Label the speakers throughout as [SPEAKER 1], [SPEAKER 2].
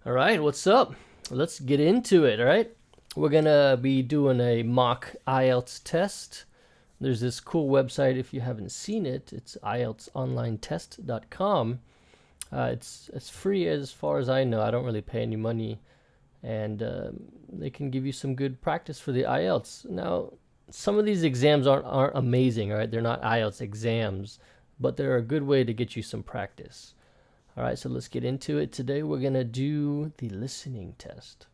[SPEAKER 1] All right, what's up? Let's get into it, all right? We're going to be doing a mock IELTS test. There's this cool website, if you haven't seen it, it's IELTSonlinetest.com. It's free as far as I know. I don't really pay any money, and they can give you some good practice for the IELTS. Now, some of these exams aren't amazing, all right? They're not IELTS exams, but they're a good way to get you some practice. All right, so let's get into it. Today we're going to do the listening test.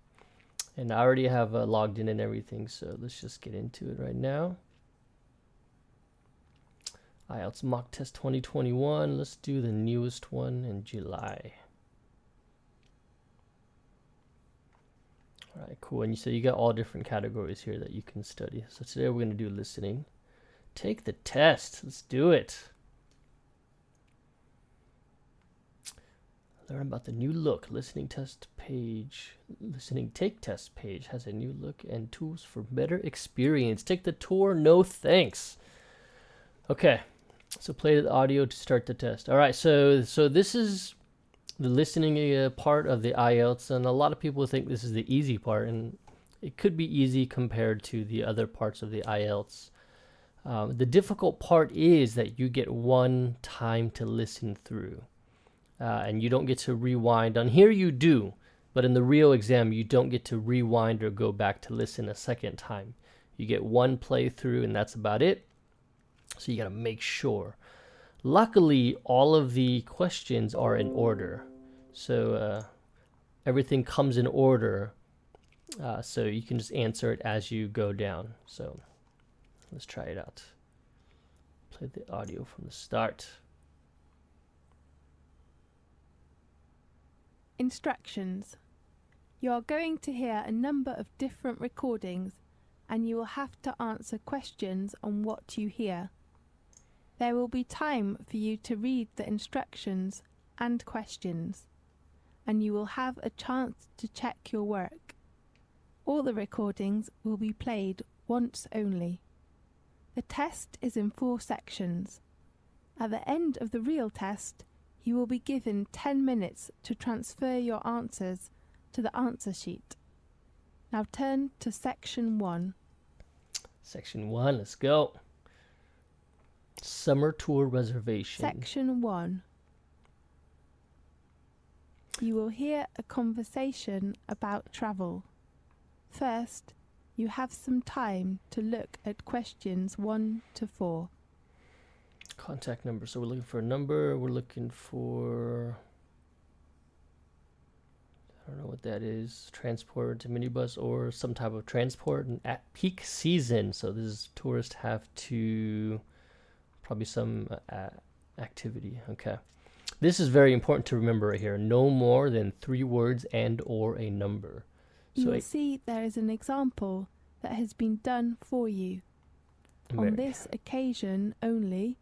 [SPEAKER 1] And I already have logged in and everything, so let's just get into it right now. IELTS Mock Test 2021. Let's do the newest one in July. All right, cool. And you got all different categories here that you can study. So today we're going to do listening. Take the test. Let's do it. Learn about the new look. Listening take test page has a new look and tools for better experience. Take the tour. No thanks. Okay, so play the audio to start the test. All right, so this is the listening part of the IELTS, and a lot of people think this is the easy part, and it could be easy compared to the other parts of the IELTS. The difficult part is that you get one time to listen through. And you don't get to rewind. On here you do, but in the real exam you don't get to rewind or go back to listen a second time. You get one playthrough and that's about it. So you got to make sure. Luckily, all of the questions are in order. So everything comes in order. So you can just answer it as you go down. So let's try it out. Play the audio from the start.
[SPEAKER 2] Instructions. You are going to hear a number of different recordings and you will have to answer questions on what you hear. There will be time for you to read the instructions and questions, and you will have a chance to check your work. All the recordings will be played once only. The test is in 4 sections. At the end of the real test, you will be given 10 minutes to transfer your answers to the answer sheet. Now turn to section 1.
[SPEAKER 1] Section 1, let's go. Summer tour reservation.
[SPEAKER 2] Section 1. You will hear a conversation about travel. First, you have some time to look at questions 1 to 4.
[SPEAKER 1] Contact number. So we're looking for a number. We're looking for, I don't know what that is. Transport to minibus or some type of transport and at peak season. So this is tourists have to probably some activity. Okay. This is very important to remember right here. No more than 3 words and or a number.
[SPEAKER 2] You will see there is an example that has been done for you. On this occasion only,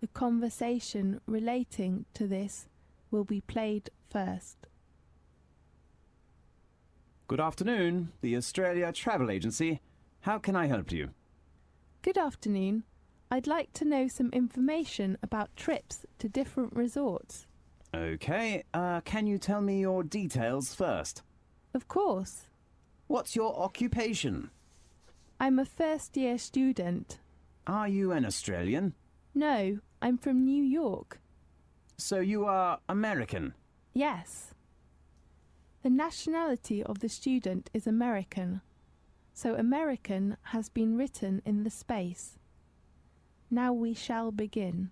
[SPEAKER 2] the conversation relating to this will be played first.
[SPEAKER 3] Good afternoon, the Australia Travel Agency. How can I help you?
[SPEAKER 2] Good afternoon. I'd like to know some information about trips to different resorts.
[SPEAKER 3] Okay, can you tell me your details first?
[SPEAKER 2] Of course.
[SPEAKER 3] What's your occupation?
[SPEAKER 2] I'm a first-year student.
[SPEAKER 3] Are you an Australian?
[SPEAKER 2] No, I'm from New York.
[SPEAKER 3] So you are American?
[SPEAKER 2] Yes. The nationality of the student is American, so American has been written in the space. Now we shall begin.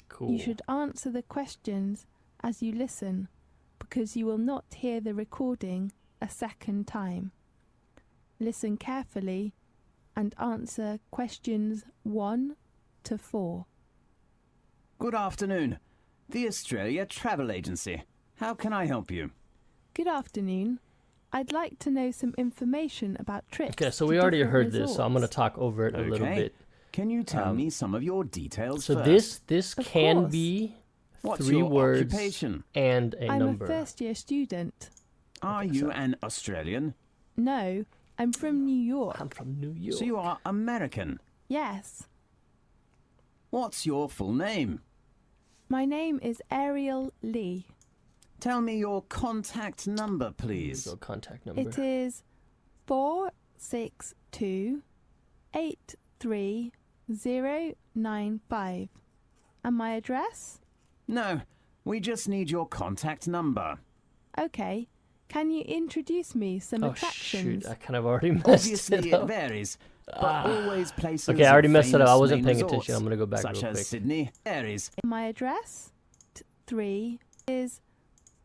[SPEAKER 1] Cool.
[SPEAKER 2] You should answer the questions as you listen, because you will not hear the recording a second time. Listen carefully and answer questions 1 to 4.
[SPEAKER 3] Good afternoon, the Australia Travel Agency. How can I help you?
[SPEAKER 2] Good afternoon. I'd like to know some information about trips.
[SPEAKER 1] Okay, so
[SPEAKER 2] to
[SPEAKER 1] we already
[SPEAKER 2] different
[SPEAKER 1] heard this, so I'm going to talk over it a little bit.
[SPEAKER 3] Can you tell me some of your details
[SPEAKER 1] So
[SPEAKER 3] first?
[SPEAKER 1] this
[SPEAKER 2] Of
[SPEAKER 1] can
[SPEAKER 2] course.
[SPEAKER 1] be
[SPEAKER 3] What's
[SPEAKER 1] 3
[SPEAKER 3] your
[SPEAKER 1] words
[SPEAKER 3] occupation?
[SPEAKER 1] and a
[SPEAKER 2] I'm
[SPEAKER 1] number.
[SPEAKER 2] a first-year student.
[SPEAKER 3] Are
[SPEAKER 1] Okay,
[SPEAKER 3] you
[SPEAKER 1] so-
[SPEAKER 3] an Australian?
[SPEAKER 2] No, I'm from New York.
[SPEAKER 1] I'm from New York.
[SPEAKER 3] So you are American.
[SPEAKER 2] Yes.
[SPEAKER 3] What's your full name?
[SPEAKER 2] My name is Ariel Lee.
[SPEAKER 3] Tell me your contact number, please.
[SPEAKER 1] Go contact number.
[SPEAKER 2] It is 462-83095. And my address?
[SPEAKER 3] No, we just need your contact number.
[SPEAKER 2] Okay. Can you introduce me some
[SPEAKER 1] Oh
[SPEAKER 2] attractions?
[SPEAKER 1] shoot! I kind of already messed
[SPEAKER 3] Obviously,
[SPEAKER 1] it up.
[SPEAKER 3] it varies, but always places.
[SPEAKER 1] Okay, I already
[SPEAKER 3] of
[SPEAKER 1] messed it up. I
[SPEAKER 3] famous
[SPEAKER 1] wasn't
[SPEAKER 3] main
[SPEAKER 1] paying
[SPEAKER 3] resorts,
[SPEAKER 1] attention. I'm gonna go back
[SPEAKER 3] such
[SPEAKER 1] real
[SPEAKER 3] as
[SPEAKER 1] quick.
[SPEAKER 3] Sydney varies.
[SPEAKER 2] My address? 3 is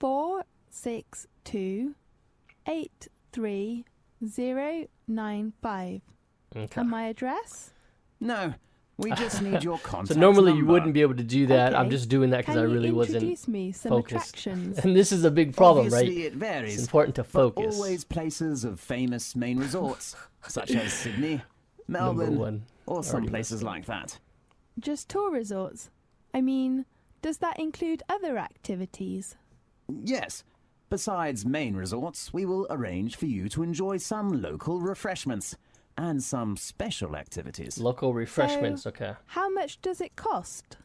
[SPEAKER 2] 462-83095.
[SPEAKER 1] Okay.
[SPEAKER 2] And my address?
[SPEAKER 3] No, we just need your contact
[SPEAKER 1] So normally you
[SPEAKER 3] number.
[SPEAKER 1] wouldn't be able to do that. I'm
[SPEAKER 2] Okay.
[SPEAKER 1] just doing that because I
[SPEAKER 2] Can you
[SPEAKER 1] really wasn't
[SPEAKER 2] introduce me some
[SPEAKER 1] focused.
[SPEAKER 2] attractions?
[SPEAKER 1] And this is a big problem,
[SPEAKER 3] Obviously,
[SPEAKER 1] right?
[SPEAKER 3] it varies.
[SPEAKER 1] It's important to
[SPEAKER 3] but
[SPEAKER 1] focus.
[SPEAKER 3] always places of famous main resorts, such as Sydney,
[SPEAKER 1] Number
[SPEAKER 3] Melbourne,
[SPEAKER 1] one.
[SPEAKER 3] or some
[SPEAKER 1] Already
[SPEAKER 3] places
[SPEAKER 1] messed up.
[SPEAKER 3] like that.
[SPEAKER 2] Just tour resorts? I mean, does that include other activities?
[SPEAKER 3] Yes. Besides main resorts, we will arrange for you to enjoy some local refreshments and some special activities.
[SPEAKER 1] Local refreshments. Okay.
[SPEAKER 2] How much does it cost?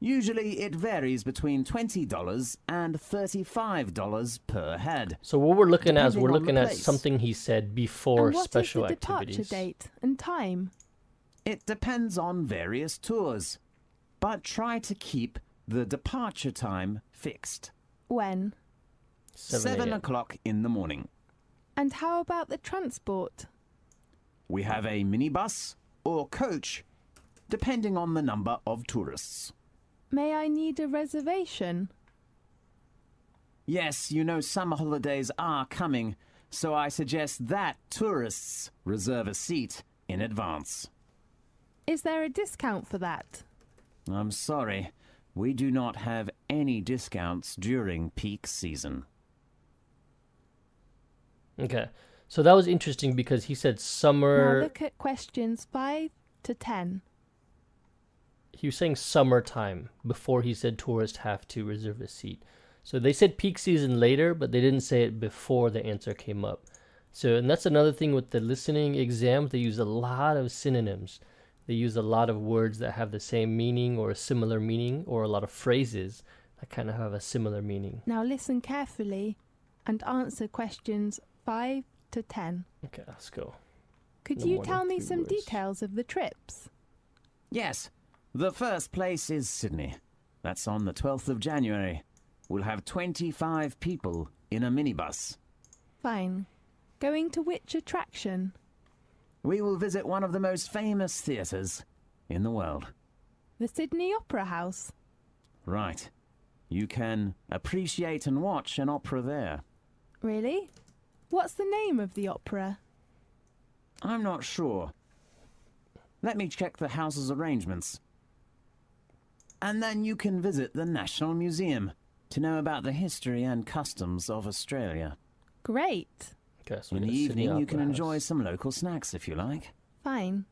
[SPEAKER 3] Usually it varies between $20 and $35 per head.
[SPEAKER 1] So what we're looking at is
[SPEAKER 3] Depending
[SPEAKER 1] we're
[SPEAKER 3] on the
[SPEAKER 1] looking at
[SPEAKER 3] place.
[SPEAKER 1] something he said before
[SPEAKER 2] And what
[SPEAKER 1] special
[SPEAKER 2] is the departure
[SPEAKER 1] activities.
[SPEAKER 2] date and time?
[SPEAKER 3] It depends on various tours, but try to keep the departure time fixed.
[SPEAKER 2] When?
[SPEAKER 3] 7
[SPEAKER 1] a.m.
[SPEAKER 3] o'clock in the morning.
[SPEAKER 2] And how about the transport?
[SPEAKER 3] We have a minibus or coach, depending on the number of tourists.
[SPEAKER 2] May I need a reservation?
[SPEAKER 3] Yes, you know summer holidays are coming, so I suggest that tourists reserve a seat in advance.
[SPEAKER 2] Is there a discount for that?
[SPEAKER 3] I'm sorry, we do not have any discounts during peak season.
[SPEAKER 1] Okay. So that was interesting because he said
[SPEAKER 2] Now
[SPEAKER 1] summer.
[SPEAKER 2] look at questions 5 to 10.
[SPEAKER 1] He was saying summertime before he said tourists have to reserve a seat. So they said peak season later, but they didn't say it before the answer came up. So, and that's another thing with the listening exams. They use a lot of synonyms. They use a lot of words that have the same meaning or a similar meaning, or a lot of phrases that kind of have a similar meaning.
[SPEAKER 2] Now listen carefully and answer questions 5 to 10.
[SPEAKER 1] Okay, let's go.
[SPEAKER 2] Could
[SPEAKER 1] No
[SPEAKER 2] you
[SPEAKER 1] more than
[SPEAKER 2] tell me
[SPEAKER 1] 3
[SPEAKER 2] some
[SPEAKER 1] words.
[SPEAKER 2] details of the trips?
[SPEAKER 3] Yes, the first place is Sydney. That's on the 12th of January. We'll have 25 people in a minibus.
[SPEAKER 2] Fine. Going to which attraction?
[SPEAKER 3] We will visit one of the most famous theatres in the world.
[SPEAKER 2] The Sydney Opera House.
[SPEAKER 3] Right. You can appreciate and watch an opera there.
[SPEAKER 2] Really? What's the name of the opera?
[SPEAKER 3] I'm not sure. Let me check the house's arrangements. And then you can visit the National Museum to know about the history and customs of Australia.
[SPEAKER 2] Great.
[SPEAKER 1] Okay, so
[SPEAKER 3] In the
[SPEAKER 1] Sydney
[SPEAKER 3] evening, you can
[SPEAKER 1] Opera
[SPEAKER 3] enjoy
[SPEAKER 1] House.
[SPEAKER 3] some local snacks if you like.
[SPEAKER 2] Fine.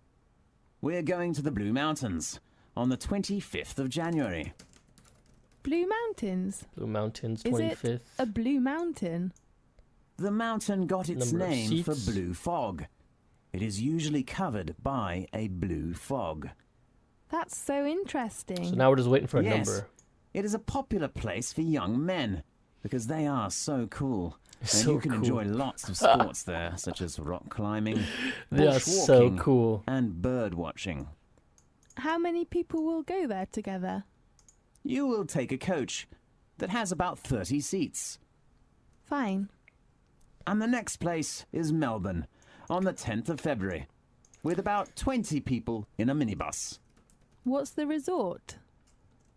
[SPEAKER 3] We're going to the Blue Mountains on the 25th of January.
[SPEAKER 2] Blue Mountains.
[SPEAKER 1] Blue Mountains,
[SPEAKER 2] Is
[SPEAKER 1] 25th.
[SPEAKER 2] it a blue mountain?
[SPEAKER 3] The mountain got its
[SPEAKER 1] Number of
[SPEAKER 3] name for
[SPEAKER 1] seats.
[SPEAKER 3] blue fog. It is usually covered by a blue fog.
[SPEAKER 2] That's so interesting.
[SPEAKER 1] So now we're just waiting for a
[SPEAKER 3] Yes.
[SPEAKER 1] number.
[SPEAKER 3] It is a popular place for young men because they are so cool. And
[SPEAKER 1] So
[SPEAKER 3] you can
[SPEAKER 1] cool.
[SPEAKER 3] enjoy lots of sports there, such as rock climbing,
[SPEAKER 1] They are so
[SPEAKER 3] bushwalking,
[SPEAKER 1] cool.
[SPEAKER 3] and bird watching.
[SPEAKER 2] How many people will go there together?
[SPEAKER 3] You will take a coach that has about 30 seats.
[SPEAKER 2] Fine.
[SPEAKER 3] And the next place is Melbourne on the 10th of February, with about 20 people in a minibus.
[SPEAKER 2] What's the resort?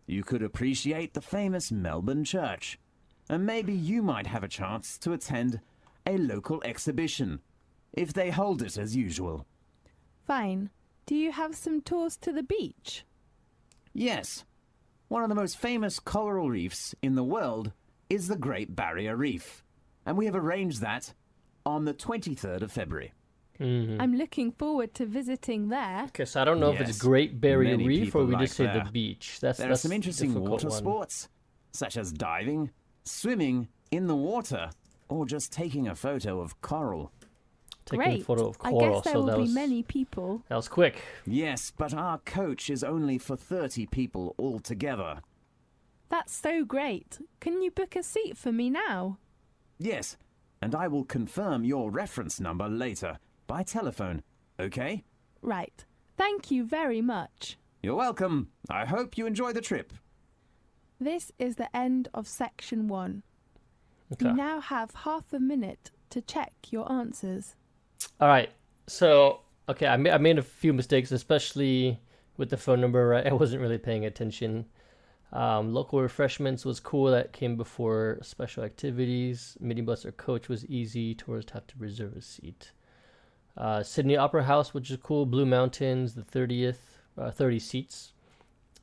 [SPEAKER 3] You could appreciate the famous Melbourne Church, and maybe you might have a chance to attend a local exhibition, if they hold it as usual.
[SPEAKER 2] Fine. Do you have some tours to the beach?
[SPEAKER 3] Yes, one of the most famous coral reefs in the world is the Great Barrier Reef, and we have arranged that on the 23rd of February.
[SPEAKER 1] Mm-hmm.
[SPEAKER 2] I'm looking forward to visiting there.
[SPEAKER 1] Okay, so I don't know if
[SPEAKER 3] Yes,
[SPEAKER 1] it's Great Barrier
[SPEAKER 3] many
[SPEAKER 1] Reef or
[SPEAKER 3] people
[SPEAKER 1] we
[SPEAKER 3] like
[SPEAKER 1] just say the
[SPEAKER 3] that.
[SPEAKER 1] beach. That's
[SPEAKER 3] There are
[SPEAKER 1] that's
[SPEAKER 3] some interesting
[SPEAKER 1] difficult
[SPEAKER 3] water
[SPEAKER 1] one.
[SPEAKER 3] sports, such as diving, swimming in the water, or just taking a photo of coral.
[SPEAKER 1] Taking
[SPEAKER 2] Great.
[SPEAKER 1] a photo of
[SPEAKER 2] I
[SPEAKER 1] coral.
[SPEAKER 2] guess there
[SPEAKER 1] So
[SPEAKER 2] will
[SPEAKER 1] that
[SPEAKER 2] be
[SPEAKER 1] was
[SPEAKER 2] many people.
[SPEAKER 1] that was quick.
[SPEAKER 3] Yes, but our coach is only for 30 people altogether.
[SPEAKER 2] That's so great. Can you book a seat for me now?
[SPEAKER 3] Yes, and I will confirm your reference number later by telephone, okay?
[SPEAKER 2] Right. Thank you very much.
[SPEAKER 3] You're welcome. I hope you enjoy the trip.
[SPEAKER 2] This is the end of section 1.
[SPEAKER 1] Okay.
[SPEAKER 2] You now have half a minute to check your answers.
[SPEAKER 1] All right. So, okay, I made a few mistakes, especially with the phone number, right? I wasn't really paying attention. Local refreshments was cool. That came before special activities. Minibus or coach was easy. Tourists have to reserve a seat. Sydney Opera House, which is cool. Blue Mountains, the 30 seats.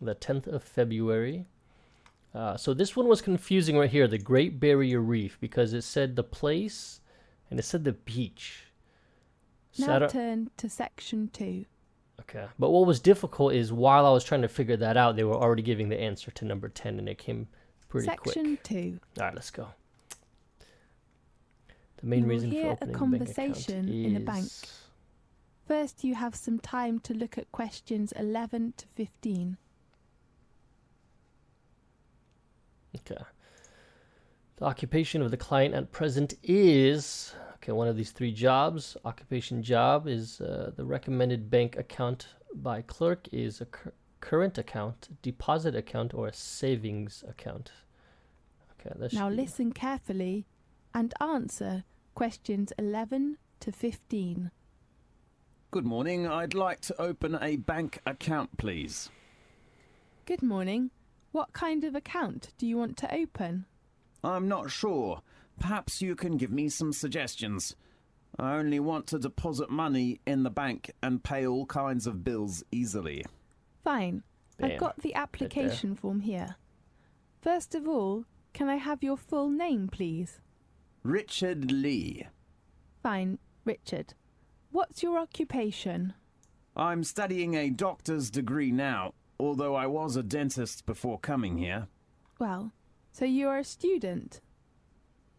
[SPEAKER 1] The 10th of February. So this one was confusing right here, the Great Barrier Reef, because it said the place and it said the beach. So
[SPEAKER 2] Now turn to section 2.
[SPEAKER 1] Okay. But what was difficult is while I was trying to figure that out, they were already giving the answer to number 10 and it came pretty
[SPEAKER 2] Section
[SPEAKER 1] quick.
[SPEAKER 2] 2.
[SPEAKER 1] All right, let's go. The main
[SPEAKER 2] You will
[SPEAKER 1] reason for
[SPEAKER 2] hear a
[SPEAKER 1] opening a
[SPEAKER 2] conversation
[SPEAKER 1] bank account
[SPEAKER 2] in a bank. First, you have some time to look at questions 11 to 15.
[SPEAKER 1] Okay. The occupation of the client at present is, okay, one of these 3 jobs. Occupation job is the recommended bank account by clerk is a current account, deposit account, or a savings account. Okay,
[SPEAKER 2] Now listen carefully and answer questions 11 to 15.
[SPEAKER 3] Good morning. I'd like to open a bank account, please.
[SPEAKER 2] Good morning. What kind of account do you want to open?
[SPEAKER 3] I'm not sure. Perhaps you can give me some suggestions. I only want to deposit money in the bank and pay all kinds of bills easily.
[SPEAKER 2] Fine.
[SPEAKER 1] Bam.
[SPEAKER 2] I've got the application form here. First of all, can I have your full name, please?
[SPEAKER 3] Richard Lee.
[SPEAKER 2] Fine, Richard. What's your occupation?
[SPEAKER 3] I'm studying a doctor's degree now, although I was a dentist before coming here.
[SPEAKER 2] Well, so you're a student.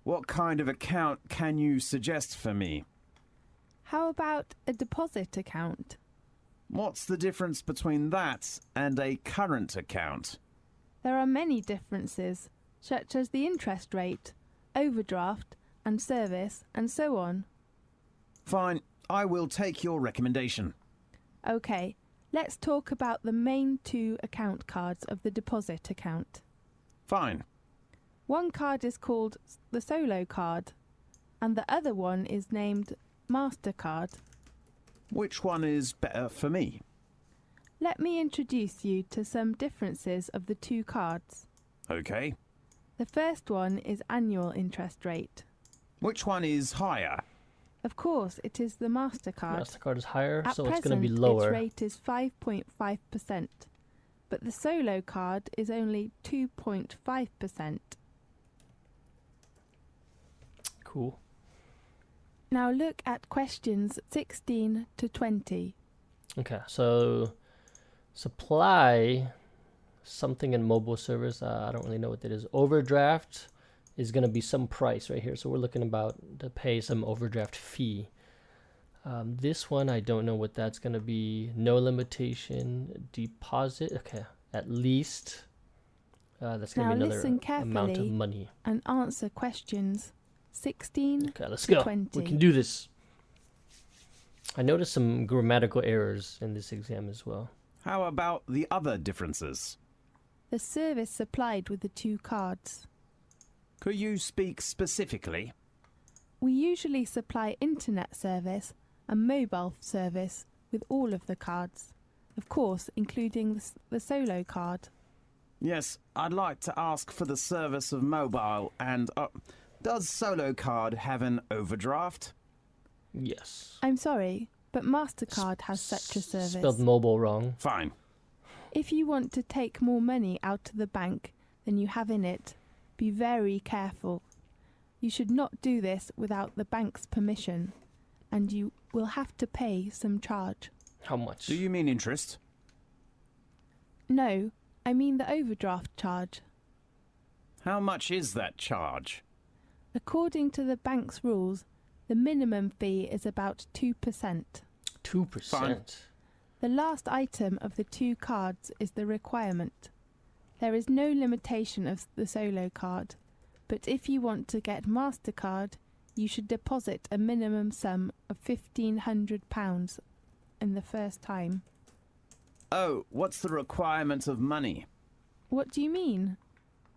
[SPEAKER 3] What kind of account can you suggest for me?
[SPEAKER 2] How about a deposit account?
[SPEAKER 3] What's the difference between that and a current account?
[SPEAKER 2] There are many differences, such as the interest rate, overdraft and service, and so on.
[SPEAKER 3] Fine, I will take your recommendation.
[SPEAKER 2] Okay, let's talk about the main 2 account cards of the deposit account.
[SPEAKER 3] Fine.
[SPEAKER 2] One card is called the Solo card, and the other one is named MasterCard.
[SPEAKER 3] Which one is better for me?
[SPEAKER 2] Let me introduce you to some differences of the 2 cards.
[SPEAKER 3] Okay.
[SPEAKER 2] The first one is annual interest rate.
[SPEAKER 3] Which one is higher?
[SPEAKER 2] Of course, it is the MasterCard.
[SPEAKER 1] MasterCard is higher,
[SPEAKER 2] At
[SPEAKER 1] so
[SPEAKER 2] present,
[SPEAKER 1] it's going to be lower.
[SPEAKER 2] its rate is 5.5%, but the Solo card is only 2.5%.
[SPEAKER 1] Cool.
[SPEAKER 2] Now look at questions 16 to 20.
[SPEAKER 1] Okay, so supply something in mobile service. I don't really know what that is. Overdraft is going to be some price right here. So we're looking about to pay some overdraft fee. This one, I don't know what that's going to be. No limitation. Deposit. Okay, at least. That's going to be another amount of money.
[SPEAKER 2] And answer questions 16
[SPEAKER 1] Okay, let's
[SPEAKER 2] to
[SPEAKER 1] go.
[SPEAKER 2] 20.
[SPEAKER 1] We can do this. I noticed some grammatical errors in this exam as well.
[SPEAKER 3] How about the other differences?
[SPEAKER 2] The service supplied with the 2 cards.
[SPEAKER 3] Could you speak specifically?
[SPEAKER 2] We usually supply internet service and mobile service with all of the cards, of course including the Solo card.
[SPEAKER 3] Yes, I'd like to ask for the service of mobile and... does Solo card have an overdraft?
[SPEAKER 1] Yes.
[SPEAKER 2] I'm sorry, but MasterCard has such a service.
[SPEAKER 1] Spelled mobile wrong.
[SPEAKER 3] Fine.
[SPEAKER 2] If you want to take more money out of the bank than you have in it, be very careful. You should not do this without the bank's permission, and you will have to pay some charge.
[SPEAKER 1] How much?
[SPEAKER 3] Do you mean interest?
[SPEAKER 2] No, I mean the overdraft charge.
[SPEAKER 3] How much is that charge?
[SPEAKER 2] According to the bank's rules, the minimum fee is about 2%.
[SPEAKER 1] 2%.
[SPEAKER 3] Fine.
[SPEAKER 2] The last item of the 2 cards is the requirement. There is no limitation of the solo card, but if you want to get MasterCard, you should deposit a minimum sum of £1,500 in the first time.
[SPEAKER 3] Oh, what's the requirement of money?
[SPEAKER 2] What do you mean?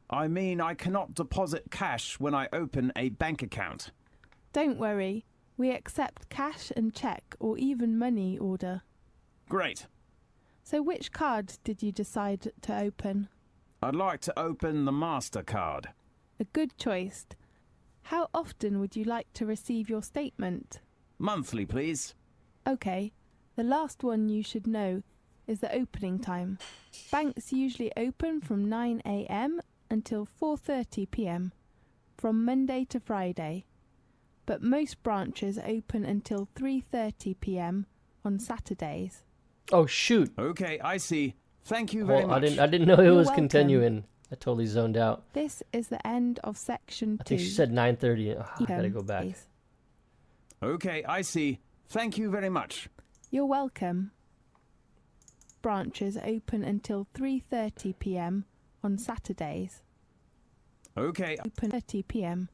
[SPEAKER 3] I mean, I cannot deposit cash when I open a bank account.
[SPEAKER 2] Don't worry, we accept cash and cheque or even money order.
[SPEAKER 3] Great.
[SPEAKER 2] So which card did you decide to open?
[SPEAKER 3] I'd like to open the MasterCard.
[SPEAKER 2] A good choice. How often would you like to receive your statement?
[SPEAKER 3] Monthly, please.
[SPEAKER 2] Okay, the last one you should know is the opening time. Banks usually open from 9 a.m. until 4:30 p.m. from Monday to Friday, but most branches open until 3:30 p.m. on Saturdays.
[SPEAKER 1] Oh shoot!
[SPEAKER 3] Okay, I see. Thank you very much.
[SPEAKER 1] I didn't know it
[SPEAKER 2] You're
[SPEAKER 1] was
[SPEAKER 2] welcome.
[SPEAKER 1] continuing. I totally zoned out.
[SPEAKER 2] This is the end of section 2.
[SPEAKER 1] I think she said 9:30. Oh, I gotta go back.
[SPEAKER 2] Please.
[SPEAKER 3] Okay, I see. Thank you very much.
[SPEAKER 2] You're welcome. Branches open until 3:30 p.m. on Saturdays.
[SPEAKER 3] Okay,
[SPEAKER 2] Open 30 p.m.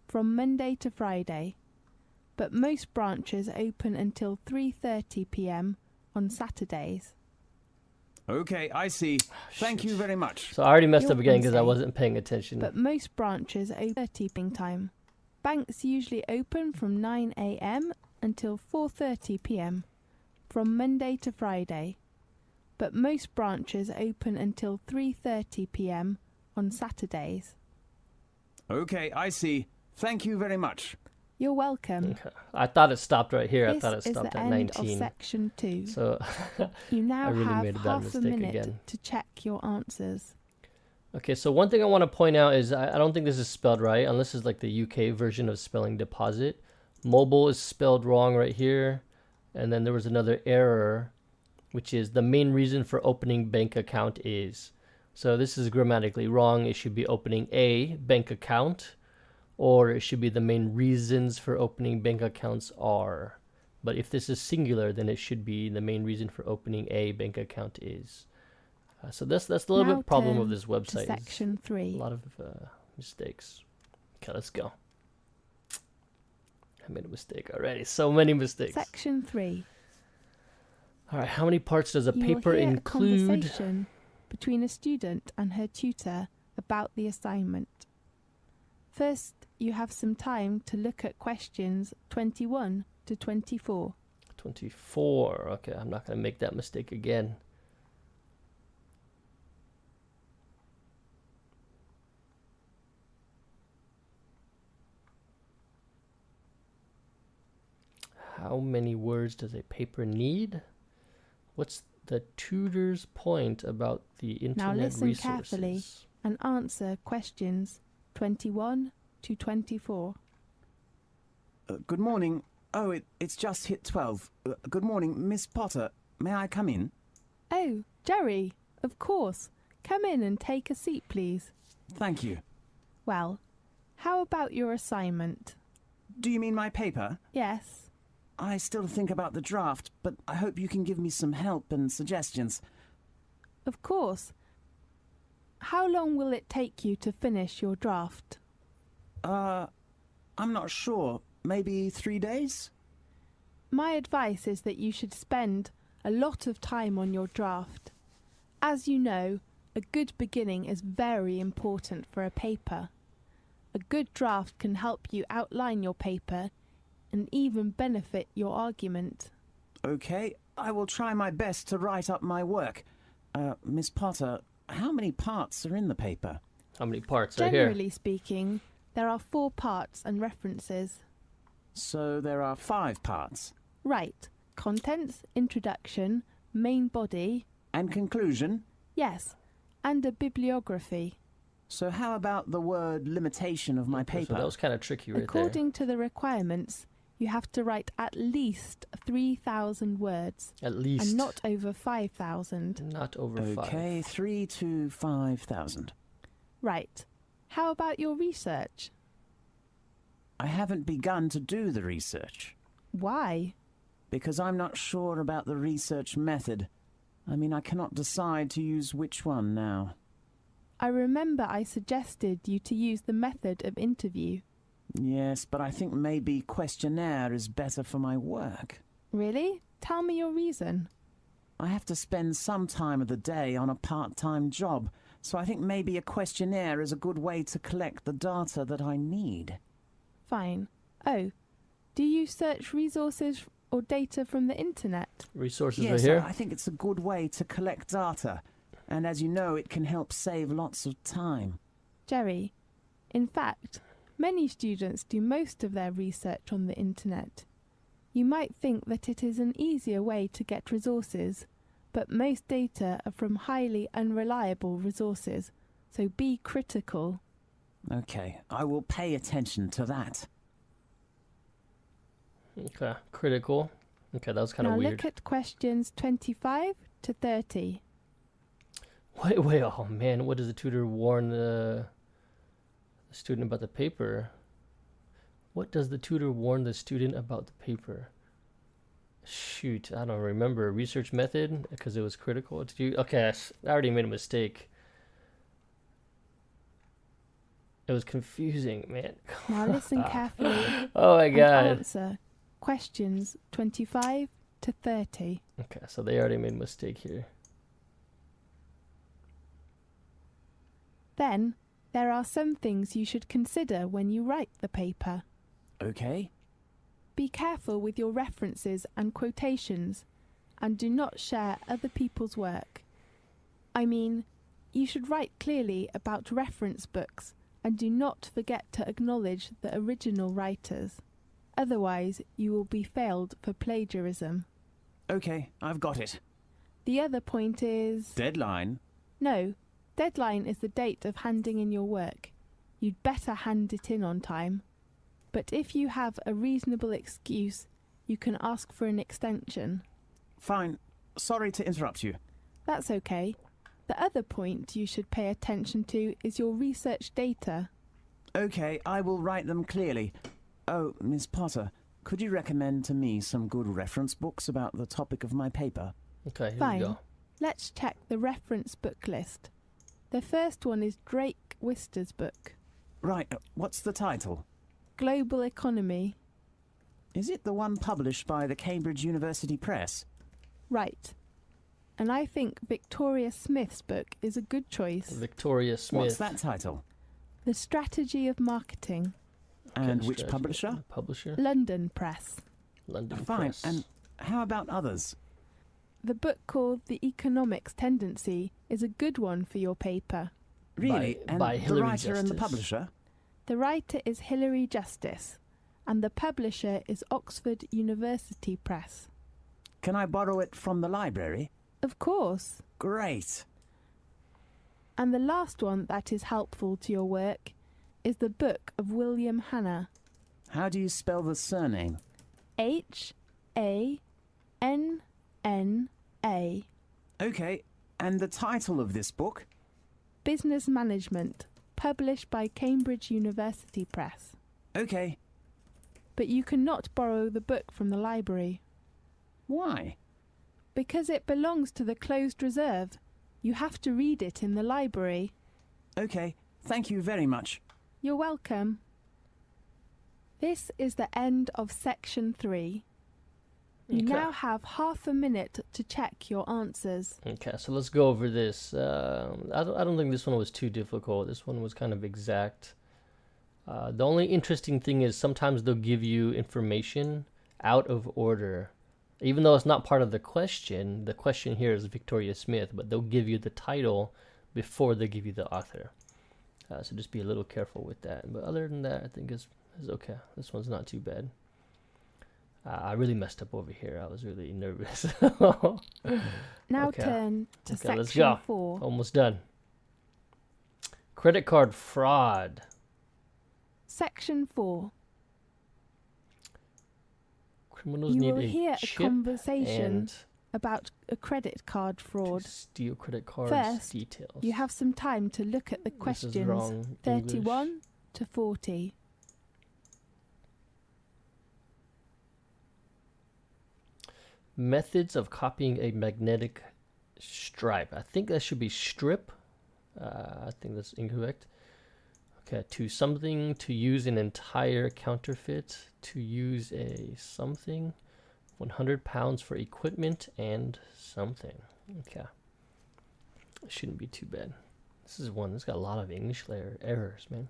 [SPEAKER 2] from Monday to Friday, but most branches open until 3:30 p.m. on Saturdays.
[SPEAKER 3] okay, I see. Thank you very much.
[SPEAKER 1] So I already messed
[SPEAKER 2] You're
[SPEAKER 1] up again because I
[SPEAKER 2] Wednesday,
[SPEAKER 1] wasn't paying attention.
[SPEAKER 2] But most branches open 30 p.m. time. Banks usually open from 9 a.m. until 4:30 p.m. from Monday to Friday, but most branches open until 3:30 p.m. on Saturdays.
[SPEAKER 3] Okay, I see. Thank you very much.
[SPEAKER 2] You're welcome.
[SPEAKER 1] Okay. I thought it stopped right here.
[SPEAKER 2] This
[SPEAKER 1] I thought it
[SPEAKER 2] is
[SPEAKER 1] stopped
[SPEAKER 2] the
[SPEAKER 1] at
[SPEAKER 2] end of
[SPEAKER 1] 19.
[SPEAKER 2] section 2.
[SPEAKER 1] So
[SPEAKER 2] You now
[SPEAKER 1] I really
[SPEAKER 2] have
[SPEAKER 1] made a bad
[SPEAKER 2] half a
[SPEAKER 1] mistake
[SPEAKER 2] minute
[SPEAKER 1] again.
[SPEAKER 2] to check your answers.
[SPEAKER 1] okay, so one thing I want to point out is I don't think this is spelled right, unless it's like the UK version of spelling deposit. Mobile is spelled wrong right here, and then there was another error, which is the main reason for opening bank account is. So this is grammatically wrong. It should be opening a bank account, or it should be the main reasons for opening bank accounts are. But if this is singular, then it should be the main reason for opening a bank account is. So that's the little
[SPEAKER 2] Now
[SPEAKER 1] bit problem of
[SPEAKER 2] turn
[SPEAKER 1] this
[SPEAKER 2] to
[SPEAKER 1] website. is
[SPEAKER 2] section
[SPEAKER 1] a
[SPEAKER 2] 3.
[SPEAKER 1] lot of mistakes. Okay, let's go. I made a mistake already. So many mistakes.
[SPEAKER 2] Section 3.
[SPEAKER 1] All right, how many parts does a
[SPEAKER 2] You will
[SPEAKER 1] paper
[SPEAKER 2] hear a
[SPEAKER 1] include?
[SPEAKER 2] conversation between a student and her tutor about the assignment. First, you have some time to look at questions 21 to 24.
[SPEAKER 1] 24. Okay, I'm not going to make that mistake again. How many words does a paper need? What's the tutor's point about the internet
[SPEAKER 2] listen
[SPEAKER 1] resources?
[SPEAKER 2] carefully. And answer questions 21 to 24.
[SPEAKER 3] Good morning. Oh, it's just hit 12. Good morning, Miss Potter. May I come in?
[SPEAKER 2] Oh, Jerry, of course. Come in and take a seat, please.
[SPEAKER 3] Thank you.
[SPEAKER 2] Well, how about your assignment?
[SPEAKER 3] Do you mean my paper?
[SPEAKER 2] Yes.
[SPEAKER 3] I still think about the draft, but I hope you can give me some help and suggestions.
[SPEAKER 2] Of course. How long will it take you to finish your draft?
[SPEAKER 3] I'm not sure. Maybe 3 days?
[SPEAKER 2] My advice is that you should spend a lot of time on your draft. As you know, a good beginning is very important for a paper. A good draft can help you outline your paper and even benefit your argument.
[SPEAKER 3] Okay, I will try my best to write up my work. Miss Potter, how many parts are in the paper?
[SPEAKER 1] How many parts are here?
[SPEAKER 2] Generally speaking, there are 4 parts and references.
[SPEAKER 3] So there are 5 parts.
[SPEAKER 2] Right. Contents, introduction, main body,
[SPEAKER 3] And conclusion?
[SPEAKER 2] yes, and a bibliography.
[SPEAKER 3] So how about the word limitation of my
[SPEAKER 1] Okay,
[SPEAKER 3] paper?
[SPEAKER 1] So that was kind of tricky right
[SPEAKER 2] According to the requirements, you have to write at least 3,000 words
[SPEAKER 1] there. At least.
[SPEAKER 2] and not over 5,000.
[SPEAKER 1] Not over 5.
[SPEAKER 3] Okay, 3 to 5,000.
[SPEAKER 2] Right. How about your research?
[SPEAKER 3] I haven't begun to do the research
[SPEAKER 2] Why?
[SPEAKER 3] because I'm not sure about the research method. I mean, I cannot decide to use which one now.
[SPEAKER 2] I remember I suggested you to use the method of interview.
[SPEAKER 3] Yes, but I think maybe questionnaire is better for my work.
[SPEAKER 2] Really? Tell me your reason.
[SPEAKER 3] I have to spend some time of the day on a part-time job, so I think maybe a questionnaire is a good way to collect the data that I need.
[SPEAKER 2] Fine. Oh, do you search resources or data from the internet?
[SPEAKER 1] Resources right
[SPEAKER 3] Yes,
[SPEAKER 1] here.
[SPEAKER 3] I think it's a good way to collect data. And as you know, it can help save lots of time.
[SPEAKER 2] Jerry, in fact, many students do most of their research on the internet. You might think that it is an easier way to get resources, but most data are from highly unreliable resources, so be critical.
[SPEAKER 3] Okay, I will pay attention to that.
[SPEAKER 1] Okay, critical. Okay, that was kind of
[SPEAKER 2] Now
[SPEAKER 1] weird.
[SPEAKER 2] look at questions 25 to 30.
[SPEAKER 1] Wait, oh man, what does the tutor warn the student about the paper? What does the tutor warn the student about the paper? Shoot, I don't remember. Research method, because it was critical. Did you? Okay, I already made a mistake. It was confusing, man.
[SPEAKER 2] Now listen carefully
[SPEAKER 1] Oh my
[SPEAKER 2] and
[SPEAKER 1] god.
[SPEAKER 2] answer questions 25 to 30.
[SPEAKER 1] Okay, so they already made a mistake here.
[SPEAKER 2] Then, there are some things you should consider when you write the paper.
[SPEAKER 3] Okay?
[SPEAKER 2] Be careful with your references and quotations, and do not share other people's work. I mean, you should write clearly about reference books, and do not forget to acknowledge the original writers. Otherwise, you will be failed for plagiarism.
[SPEAKER 3] Okay, I've got it.
[SPEAKER 2] The other point is...
[SPEAKER 3] Deadline?
[SPEAKER 2] No, deadline is the date of handing in your work. You'd better hand it in on time. But if you have a reasonable excuse, you can ask for an extension.
[SPEAKER 3] Fine. Sorry to interrupt you.
[SPEAKER 2] That's okay. The other point you should pay attention to is your research data.
[SPEAKER 3] Okay, I will write them clearly. Oh, Miss Potter, could you recommend to me some good reference books about the topic of my paper?
[SPEAKER 1] Okay, here
[SPEAKER 2] Fine.
[SPEAKER 1] we go.
[SPEAKER 2] Let's check the reference book list. The first one is Drake Wister's book,
[SPEAKER 3] Right, what's the title?
[SPEAKER 2] Global Economy.
[SPEAKER 3] Is it the one published by the Cambridge University Press?
[SPEAKER 2] Right. And I think Victoria Smith's book is a good choice.
[SPEAKER 1] Victoria Smith.
[SPEAKER 3] What's that title?
[SPEAKER 2] The Strategy of Marketing,
[SPEAKER 3] And
[SPEAKER 1] Okay,
[SPEAKER 3] which
[SPEAKER 1] strategy.
[SPEAKER 3] publisher?
[SPEAKER 1] Publisher.
[SPEAKER 2] London Press.
[SPEAKER 1] London
[SPEAKER 3] Fine,
[SPEAKER 1] Press.
[SPEAKER 3] and how about others?
[SPEAKER 2] The book called The Economics Tendency is a good one for your paper.
[SPEAKER 3] Really? And
[SPEAKER 1] by
[SPEAKER 3] the
[SPEAKER 1] Hilary
[SPEAKER 3] writer and the
[SPEAKER 1] Justice.
[SPEAKER 3] publisher?
[SPEAKER 2] The writer is Hilary Justice, and the publisher is Oxford University Press.
[SPEAKER 3] Can I borrow it from the library?
[SPEAKER 2] Of course.
[SPEAKER 3] Great.
[SPEAKER 2] And the last one that is helpful to your work is the book of William Hanna.
[SPEAKER 3] How do you spell the surname?
[SPEAKER 2] Hanna.
[SPEAKER 3] Okay, and the title of this book?
[SPEAKER 2] Business Management, published by Cambridge University Press.
[SPEAKER 3] Okay.
[SPEAKER 2] But you cannot borrow the book from the library,
[SPEAKER 3] Why?
[SPEAKER 2] because it belongs to the closed reserve. You have to read it in the library.
[SPEAKER 3] Okay, thank you very much.
[SPEAKER 2] You're welcome. This is the end of section 3. You
[SPEAKER 1] Okay.
[SPEAKER 2] now have half a minute to check your answers.
[SPEAKER 1] Okay, so let's go over this. I don't think this one was too difficult. This one was kind of exact. The only interesting thing is sometimes they'll give you information out of order. Even though it's not part of the question here is Victoria Smith, but they'll give you the title before they give you the author. So just be a little careful with that. But other than that, I think it's okay. This one's not too bad. I really messed up over here. I was really nervous.
[SPEAKER 2] Now
[SPEAKER 1] Okay.
[SPEAKER 2] turn to
[SPEAKER 1] Okay, let's
[SPEAKER 2] section
[SPEAKER 1] go.
[SPEAKER 2] 4.
[SPEAKER 1] Almost done. Credit card fraud.
[SPEAKER 2] Section 4.
[SPEAKER 1] Criminals
[SPEAKER 2] You
[SPEAKER 1] need
[SPEAKER 2] will
[SPEAKER 1] a
[SPEAKER 2] hear a
[SPEAKER 1] chip
[SPEAKER 2] conversation
[SPEAKER 1] and
[SPEAKER 2] about a credit card
[SPEAKER 1] to
[SPEAKER 2] fraud.
[SPEAKER 1] steal credit cards
[SPEAKER 2] First,
[SPEAKER 1] details.
[SPEAKER 2] You have some time to look at the
[SPEAKER 1] This is
[SPEAKER 2] questions
[SPEAKER 1] wrong
[SPEAKER 2] 31
[SPEAKER 1] English.
[SPEAKER 2] to 40.
[SPEAKER 1] Methods of copying a magnetic stripe. I think that should be strip. I think that's incorrect. Okay, to something, to use an entire counterfeit, to use a something, 100 pounds for equipment and something. Okay. Shouldn't be too bad. This is one that's got a lot of English errors, man.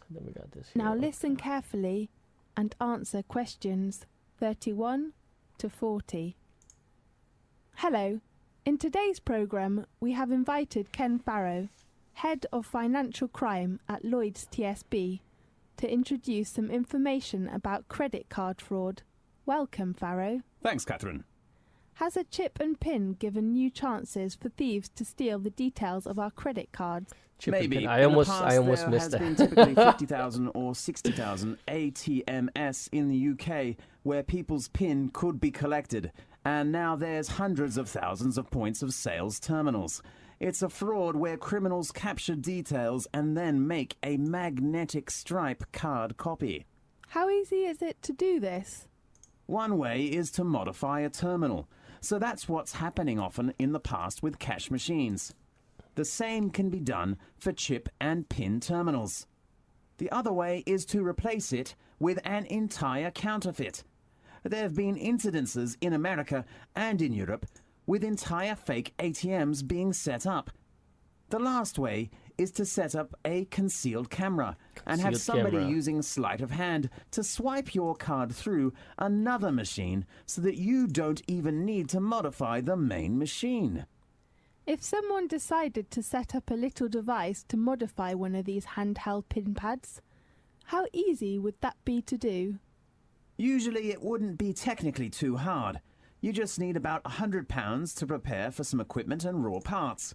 [SPEAKER 1] And then we got this here.
[SPEAKER 2] Now listen carefully and answer questions 31 to 40. Hello. In today's programme, we have invited Ken Farrow, Head of Financial Crime at Lloyd's TSB, to introduce some information about credit card fraud. Welcome, Farrow.
[SPEAKER 3] Thanks, Catherine.
[SPEAKER 2] Has a chip and pin given new chances for thieves to steal the details of our credit cards?
[SPEAKER 1] Chip and
[SPEAKER 3] Maybe.
[SPEAKER 1] pin. I almost
[SPEAKER 3] there
[SPEAKER 1] missed
[SPEAKER 3] has been
[SPEAKER 1] that.
[SPEAKER 3] typically 50,000 or 60,000 ATMs in the UK where people's PIN could be collected, and now there's hundreds of thousands of points of sales terminals. It's a fraud where criminals capture details and then make a magnetic stripe card copy.
[SPEAKER 2] How easy is it to do this?
[SPEAKER 3] One way is to modify a terminal. So that's what's happening often in the past with cash machines. The same can be done for chip and pin terminals. The other way is to replace it with an entire counterfeit. There have been incidences in America and in Europe with entire fake ATMs being set up. The last way is to set up a concealed camera and have somebody using sleight of hand to swipe your card through another machine so that you don't even need to modify the main machine.
[SPEAKER 2] If someone decided to set up a little device to modify one of these handheld pin pads, how easy would that be to do?
[SPEAKER 3] Usually it wouldn't be technically too hard. You just need about £100 to prepare for some equipment and raw parts.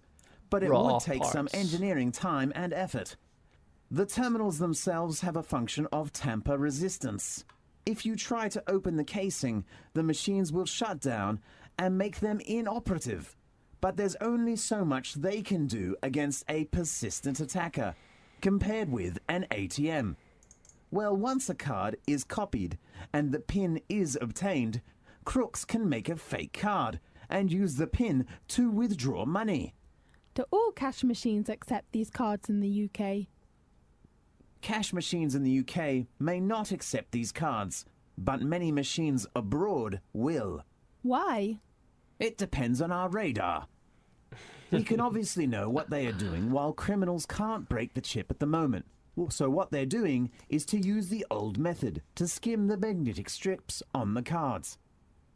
[SPEAKER 3] But it would take some engineering time and effort. The terminals themselves have a function of tamper resistance. If you try to open the casing, the machines will shut down and make them inoperative. But there's only so much they can do against a persistent attacker, compared with an ATM. Well, once a card is copied and the PIN is obtained, crooks can make a fake card and use the PIN to withdraw money.
[SPEAKER 2] Do all cash machines accept these cards in the UK?
[SPEAKER 3] Cash machines in the UK may not accept these cards, but many machines abroad will.
[SPEAKER 2] Why?
[SPEAKER 3] It depends on our radar. We can obviously know what they are doing while criminals can't break the chip at the moment. So what they're doing is to use the old method to skim the magnetic strips on the cards.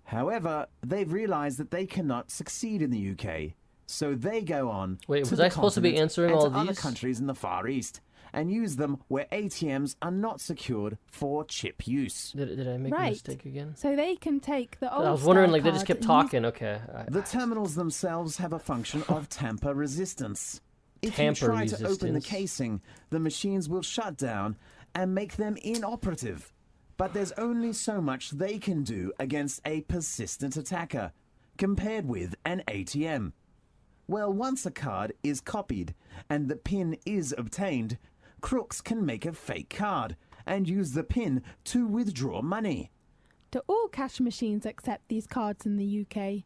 [SPEAKER 3] However, they've realized that they cannot succeed in the UK, so they go on
[SPEAKER 1] Wait,
[SPEAKER 3] to
[SPEAKER 1] was
[SPEAKER 3] the
[SPEAKER 1] I supposed to be
[SPEAKER 3] continent
[SPEAKER 1] answering
[SPEAKER 3] and
[SPEAKER 1] all
[SPEAKER 3] to other
[SPEAKER 1] these?
[SPEAKER 3] countries in the Far East and use them where ATMs are not secured for chip use.
[SPEAKER 1] Did I make a mistake again?
[SPEAKER 2] So they can take the old
[SPEAKER 1] I was wondering,
[SPEAKER 2] style
[SPEAKER 1] like, they just
[SPEAKER 2] card
[SPEAKER 1] kept
[SPEAKER 2] and
[SPEAKER 1] talking. Okay.
[SPEAKER 3] The terminals themselves have a function of tamper resistance. If
[SPEAKER 1] Tamper
[SPEAKER 3] you try to open the
[SPEAKER 1] resistance.
[SPEAKER 3] casing, the machines will shut down and make them inoperative. But there's only so much they can do against a persistent attacker, compared with an ATM. Well, once a card is copied and the PIN is obtained, crooks can make a fake card and use the PIN to withdraw money.
[SPEAKER 2] Do all cash machines accept these cards in the UK?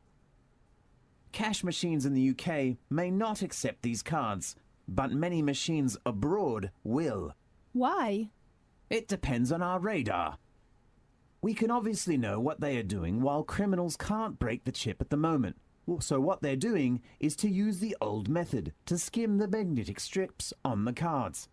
[SPEAKER 3] Cash machines in the UK may not accept these cards, but many machines abroad will.
[SPEAKER 2] Why?
[SPEAKER 3] It depends on our radar. We can obviously know what they are doing while criminals can't break the chip at the moment. So what they're doing is to use the old method to skim the magnetic strips on the cards.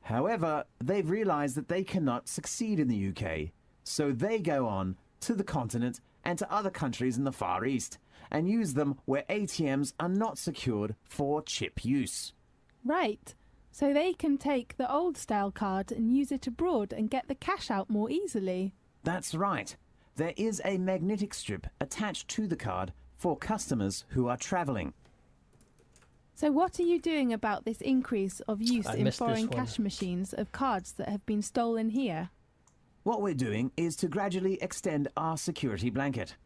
[SPEAKER 3] However, they've realized that they cannot succeed in the UK, so they go on to the continent and to other countries in the Far East and use them where ATMs are not secured for chip use.
[SPEAKER 2] Right. So they can take the old style card and use it abroad and get the cash out more easily.
[SPEAKER 3] That's right. There is a magnetic strip attached to the card for customers who are traveling.
[SPEAKER 2] So what are you doing about this increase of use
[SPEAKER 1] I
[SPEAKER 2] in
[SPEAKER 1] missed this
[SPEAKER 2] foreign
[SPEAKER 1] one.
[SPEAKER 2] cash machines of cards that have been stolen here?
[SPEAKER 3] What we're doing is to gradually extend our security blanket.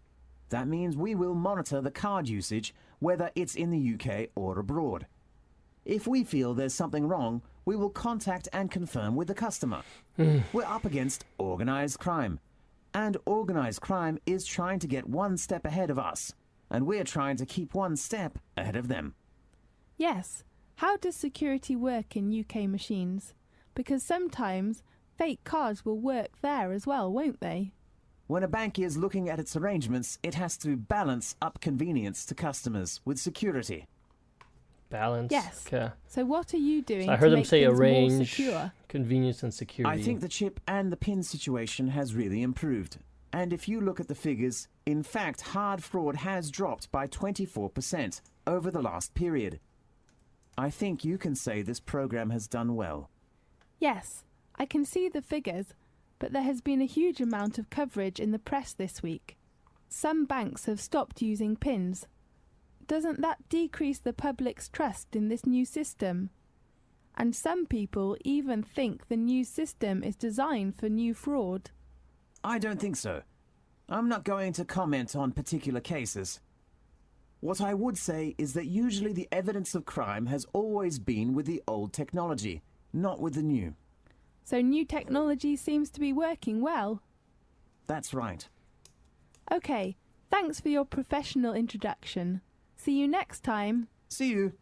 [SPEAKER 3] That means we will monitor the card usage, whether it's in the UK or abroad. If we feel there's something wrong, we will contact and confirm with the customer. We're up against organized crime. And organized crime is trying to get one step ahead of us. And we're trying to keep one step ahead of them.
[SPEAKER 2] Yes. How does security work in UK machines? Because sometimes fake cards will work there as well, won't they?
[SPEAKER 3] When a bank is looking at its arrangements, it has to balance up convenience to customers with security.
[SPEAKER 1] Balance.
[SPEAKER 2] Yes.
[SPEAKER 1] Okay.
[SPEAKER 2] So what are you doing
[SPEAKER 1] So I
[SPEAKER 2] to
[SPEAKER 1] heard them
[SPEAKER 2] make
[SPEAKER 1] say
[SPEAKER 2] things more
[SPEAKER 1] arrange,
[SPEAKER 2] secure?
[SPEAKER 1] convenience, and security.
[SPEAKER 3] I think the chip and the pin situation has really improved. And if you look at the figures, in fact, hard fraud has dropped by 24% over the last period. I think you can say this program has done well.
[SPEAKER 2] Yes, I can see the figures, but there has been a huge amount of coverage in the press this week. Some banks have stopped using pins. Doesn't that decrease the public's trust in this new system? And some people even think the new system is designed for new fraud.
[SPEAKER 3] I don't think so. I'm not going to comment on particular cases. What I would say is that usually the evidence of crime has always been with the old technology, not with the new.
[SPEAKER 2] So new technology seems to be working well.
[SPEAKER 3] That's right.
[SPEAKER 2] Okay, thanks for your professional introduction. See you next time.
[SPEAKER 3] See you.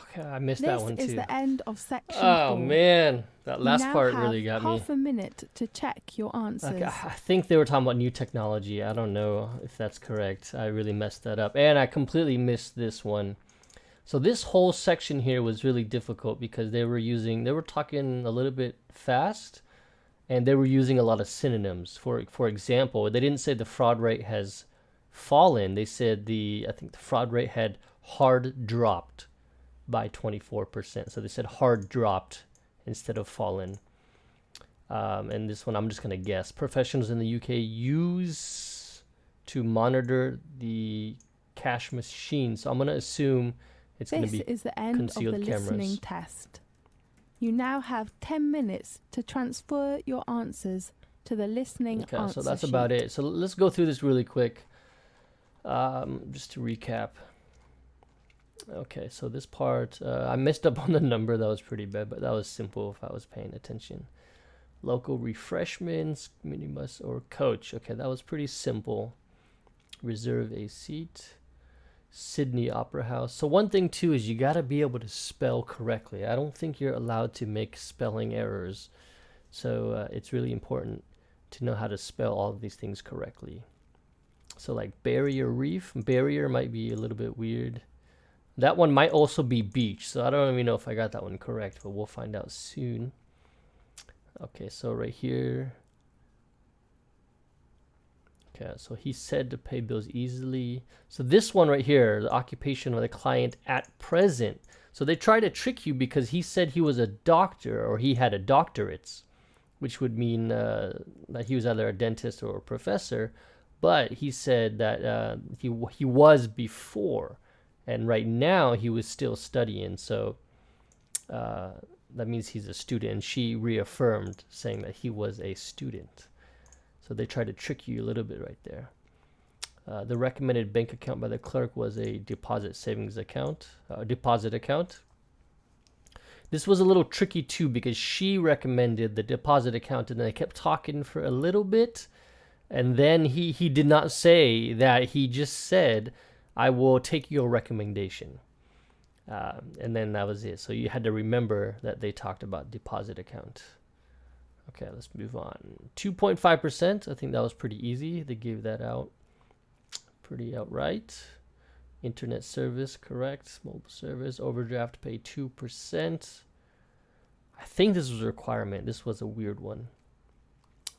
[SPEAKER 1] Okay, I missed that one too.
[SPEAKER 2] This is the end of section 4.
[SPEAKER 1] Oh man, that
[SPEAKER 2] You
[SPEAKER 1] last
[SPEAKER 2] now
[SPEAKER 1] part
[SPEAKER 2] have
[SPEAKER 1] really got me.
[SPEAKER 2] half a minute to check your answers.
[SPEAKER 1] Okay, I think they were talking about new technology. I don't know if that's correct. I really messed that up. And I completely missed this one. So this whole section here was really difficult because they were talking a little bit fast and they were using a lot of synonyms. For example, they didn't say the fraud rate has fallen. They said I think the fraud rate had hard dropped by 24%. So they said hard dropped instead of fallen. And this one, I'm just going to guess. Professionals in the UK use to monitor the cash machine. So I'm going to assume it's going to be
[SPEAKER 2] This is the end of the
[SPEAKER 1] concealed
[SPEAKER 2] listening
[SPEAKER 1] cameras.
[SPEAKER 2] test. You now have 10 minutes to transfer your answers to the listening
[SPEAKER 1] Okay,
[SPEAKER 2] answer
[SPEAKER 1] so that's
[SPEAKER 2] sheet.
[SPEAKER 1] about it. So let's go through this really quick. Just to recap. Okay, so this part, I messed up on the number. That was pretty bad, but that was simple if I was paying attention. Local refreshments, minibus or coach. Okay, that was pretty simple. Reserve a seat. Sydney Opera House. So one thing too is you got to be able to spell correctly. I don't think you're allowed to make spelling errors. So it's really important to know how to spell all of these things correctly. So like barrier reef, barrier might be a little bit weird. That one might also be beach. So I don't even know if I got that one correct, but we'll find out soon. Okay, so right here. Okay, so he said to pay bills easily. So this one right here, the occupation of the client at present. So they try to trick you because he said he was a doctor or he had a doctorate, which would mean that he was either a dentist or a professor. But he said that he was before, and right now he was still studying. So that means he's a student. And she reaffirmed saying that he was a student. So they try to trick you a little bit right there. The recommended bank account by the clerk was a deposit savings account, deposit account. This was a little tricky too because she recommended the deposit account and then they kept talking for a little bit. And then he did not say that. He just said, I will take your recommendation. And then that was it. So you had to remember that they talked about deposit account. Okay, let's move on. 2.5%. I think that was pretty easy. They gave that out pretty outright. Internet service, correct. Mobile service, overdraft, pay 2%. I think this was a requirement. This was a weird one.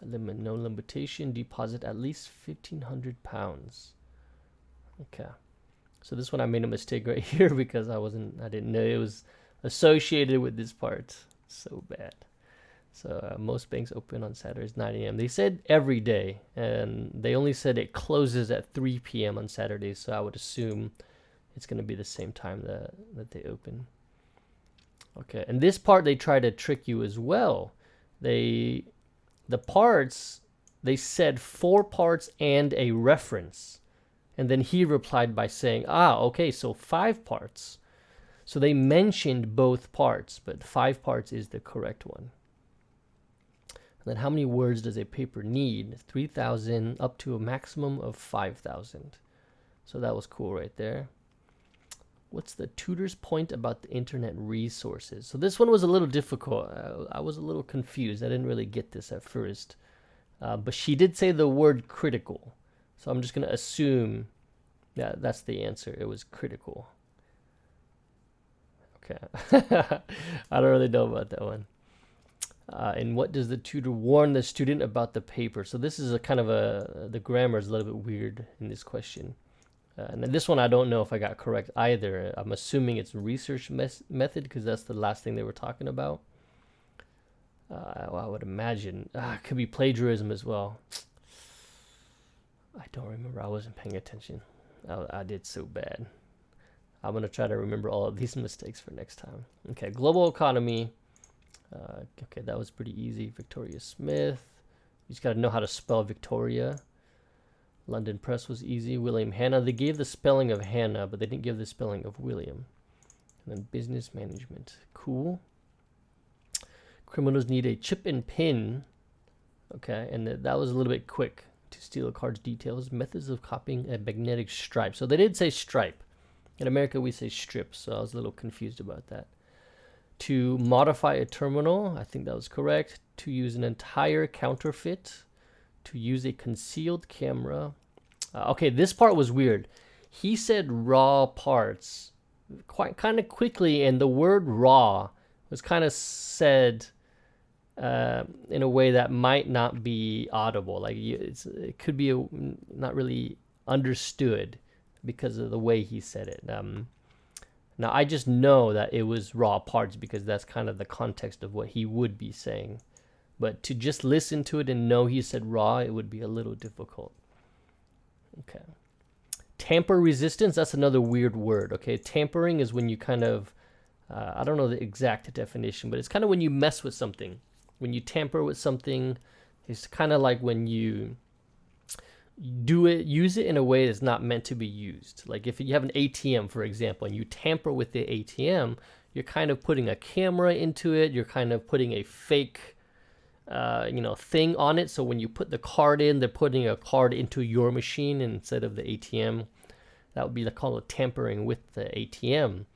[SPEAKER 1] No limitation. Deposit at least £1,500. Okay. So this one I made a mistake right here because I didn't know it was associated with this part. So bad. So most banks open on Saturdays 9 a.m. They said every day, and they only said it closes at 3 p.m. on Saturdays. So I would assume it's going to be the same time that they open. Okay, and this part they try to trick you as well. The parts, they said 4 parts and a reference. And then he replied by saying, okay, so 5 parts. So they mentioned both parts, but 5 parts is the correct one. And then how many words does a paper need? 3,000 up to a maximum of 5,000. So that was cool right there. What's the tutor's point about the internet resources? So this one was a little difficult. I was a little confused. I didn't really get this at first. But she did say the word critical. So I'm just going to assume that that's the answer. It was critical. Okay. I don't really know about that one. And what does the tutor warn the student about the paper? So this is a kind of the grammar is a little bit weird in this question. And then this one I don't know if I got correct either. I'm assuming it's research method because that's the last thing they were talking about. I would imagine. It could be plagiarism as well. I don't remember. I wasn't paying attention. I did so bad. I'm going to try to remember all of these mistakes for next time. Okay, global economy. Okay, that was pretty easy. Victoria Smith. You just got to know how to spell Victoria. London Press was easy. William Hanna. They gave the spelling of Hannah, but they didn't give the spelling of William. And then business management. Cool. Criminals need a chip and pin. Okay, and that was a little bit quick. To steal a card's details. Methods of copying a magnetic stripe. So they did say stripe. In America, we say strip, so I was a little confused about that. To modify a terminal, I think that was correct. To use an entire counterfeit. To use a concealed camera. Okay, this part was weird. He said raw parts kind of quickly, and the word raw was kind of said in a way that might not be audible. Like it could be not really understood because of the way he said it. Now I just know that it was raw parts because that's kind of the context of what he would be saying. But to just listen to it and know he said raw, it would be a little difficult. Okay. Tamper resistance, that's another weird word. Okay, tampering is when you kind of, I don't know the exact definition, but it's kind of when you mess with something. When you tamper with something, it's kind of like when you use it in a way that's not meant to be used. Like if you have an ATM, for example, and you tamper with the ATM, you're kind of putting a camera into it. You're kind of putting a fake, thing on it. So when you put the card in, they're putting a card into your machine instead of the ATM. That would be called tampering with the ATM.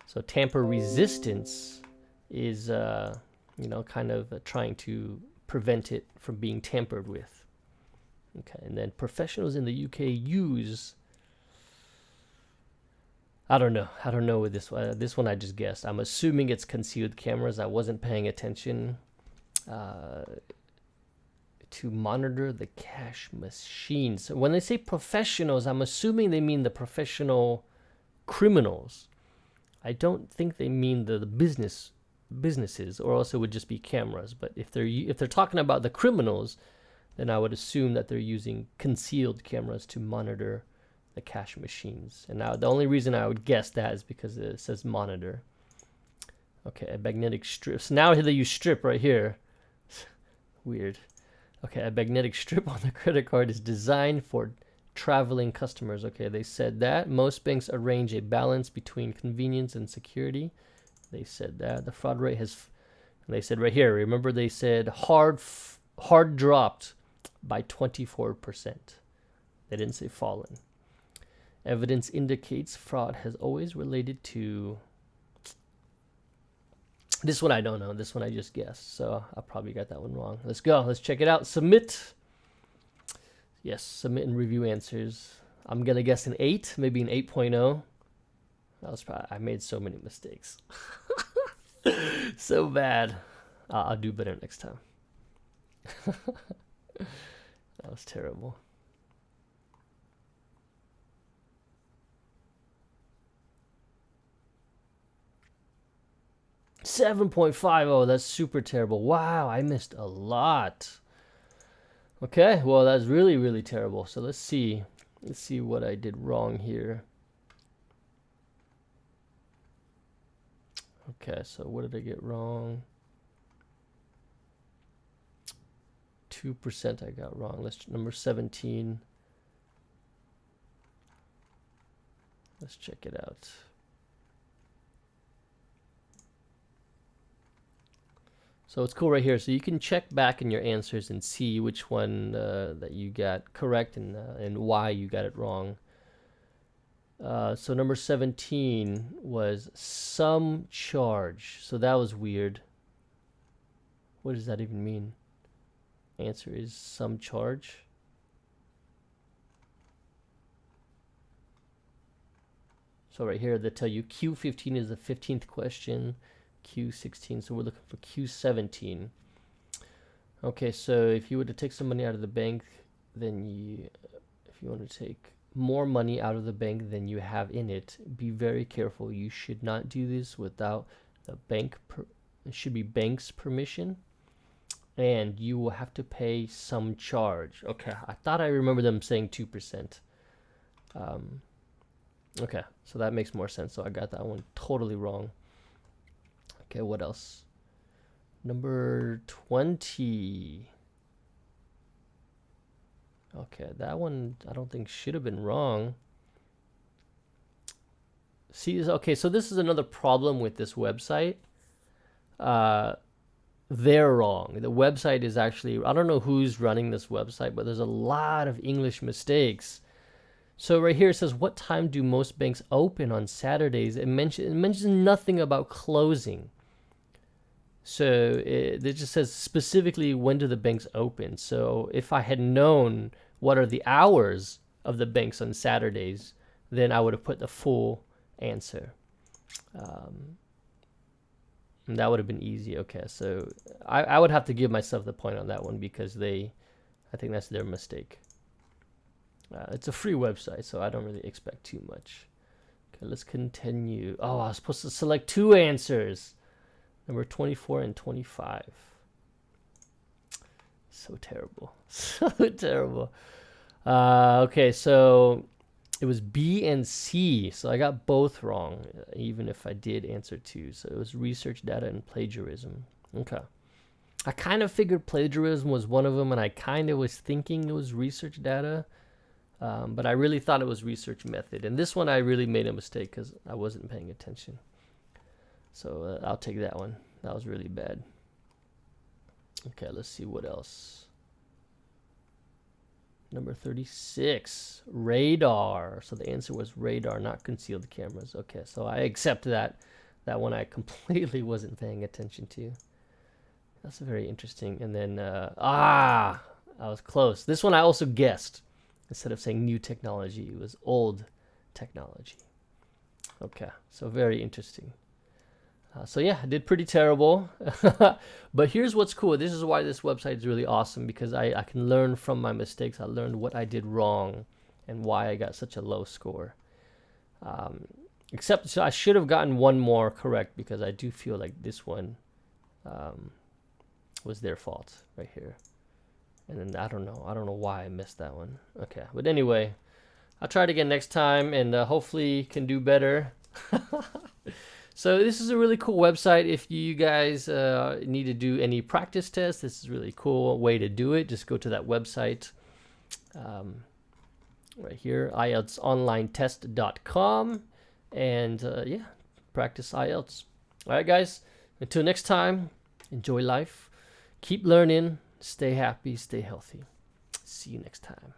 [SPEAKER 1] So tamper resistance is, kind of trying to prevent it from being tampered with. Okay, and then professionals in the UK use. I don't know with this one. This one I just guessed. I'm assuming it's concealed cameras. I wasn't paying attention. To monitor the cash machines. So when they say professionals, I'm assuming they mean the professional criminals. I don't think they mean the businesses, or else it would just be cameras. But if they're talking about the criminals, then I would assume that they're using concealed cameras to monitor the cash machines. And now the only reason I would guess that is because it says monitor. Okay, a magnetic strip. So now they use strip right here. Weird. Okay, a magnetic strip on the credit card is designed for traveling customers. Okay, they said that. Most banks arrange a balance between convenience and security. They said that. The fraud rate has, they said right here, remember they said hard dropped by 24%. They didn't say fallen. Evidence indicates fraud has always related to. This one I don't know. This one I just guessed. So I probably got that one wrong. Let's go. Let's check it out. Submit. Yes, submit and review answers. I'm going to guess an 8, maybe an 8.0. I made so many mistakes. So bad. I'll do better next time. That was terrible. $7.50. That's super terrible. Wow, I missed a lot. Okay, well that's really, really terrible. So let's see what I did wrong here. Okay, so what did I get wrong? 2% I got wrong. Number 17. Let's check it out. So it's cool right here. So you can check back in your answers and see which one that you got correct and why you got it wrong. So number 17 was some charge. So that was weird. What does that even mean? Answer is some charge. So right here they tell you Q15 is the 15th question, Q16, so we're looking for Q17. Okay, so if you were to take some money out of the bank, then if you want to take more money out of the bank than you have in it, be very careful. You should not do this without the bank. It should be bank's permission, and you will have to pay some charge. Okay, I thought I remember them saying 2%. Okay, so that makes more sense. So I got that one totally wrong. Okay, what else? Number 20. Okay, that one I don't think should have been wrong. See, okay, so this is another problem with this website. They're wrong. The website is actually, I don't know who's running this website, but there's a lot of English mistakes. So right here it says, what time do most banks open on Saturdays? It mentions nothing about closing. So it just says specifically when do the banks open. So if I had known what are the hours of the banks on Saturdays, then I would have put the full answer. And that would have been easy. Okay, so I would have to give myself the point on that one because I think that's their mistake. It's a free website, so I don't really expect too much. Okay, let's continue. Oh, I was supposed to select 2 answers. Number 24 and 25. So terrible. So terrible. Okay, so it was B and C. So I got both wrong, even if I did answer 2. So it was research data and plagiarism. Okay. I kind of figured plagiarism was one of them, and I kind of was thinking it was research data. But I really thought it was research method. And this one I really made a mistake because I wasn't paying attention. So I'll take that one. That was really bad. Okay, let's see what else. Number 36, radar. So the answer was radar, not concealed cameras. Okay, so I accept that. That one I completely wasn't paying attention to. That's very interesting. And then, I was close. This one I also guessed. Instead of saying new technology, it was old technology. Okay, so very interesting. So yeah, I did pretty terrible. But here's what's cool. This is why this website is really awesome, because I can learn from my mistakes. I learned what I did wrong and why I got such a low score. Except so I should have gotten one more correct, because I do feel like this one was their fault right here. And then I don't know why I missed that one. Okay, but anyway, I'll try it again next time, and hopefully can do better. So this is a really cool website. If you guys need to do any practice tests, this is a really cool way to do it. Just go to that website right here, IELTSonlinetest.com, and yeah, practice IELTS. All right, guys, until next time, enjoy life, keep learning, stay happy, stay healthy. See you next time.